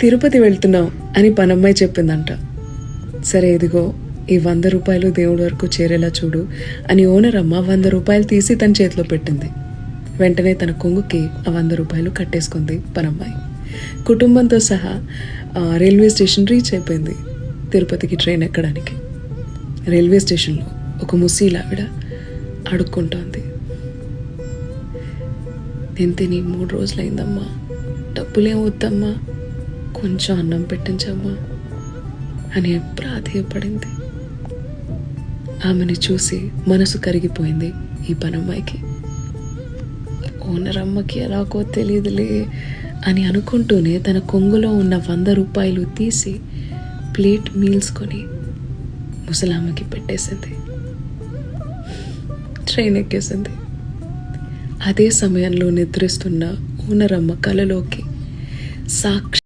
తిరుపతి వెళ్తున్నాం అని పనమ్మాయి చెప్పిందంట. సరే ఇదిగో ఈ 100 రూపాయలు దేవుడి వరకు చేరేలా చూడు అని ఓనర్ అమ్మ 100 రూపాయలు తీసి తన చేతిలో పెట్టింది. వెంటనే తన కొంగుకి ఆ 100 రూపాయలు కట్టేసుకుంది పనమ్మాయి. కుటుంబంతో సహా రైల్వే స్టేషన్ రీచ్ అయిపోయింది తిరుపతికి ట్రైన్ ఎక్కడానికి. రైల్వే స్టేషన్లో ఒక ముసీలావిడ అడుక్కుంటోంది. నేను తిని 3 రోజులైందమ్మా, డబ్బులేం వద్దమ్మా, కొంచెం అన్నం పెట్టించమ్మా అని ప్రాధేయపడింది. ఆమెని చూసి మనసు కరిగిపోయింది ఈ పనమ్మాయికి. ఓనర్ అమ్మకి ఎలాగో తెలియదులే అని అనుకుంటూనే తన కొంగులో ఉన్న 100 రూపాయలు తీసి ప్లేట్ మీల్స్ కొని ముసలామ్మకి పెట్టేసింది. ట్రైన్ ఎక్కేసింది. అదే సమయంలో నిద్రిస్తున్న ఓనర్ అమ్మ కలలోకి సాక్షి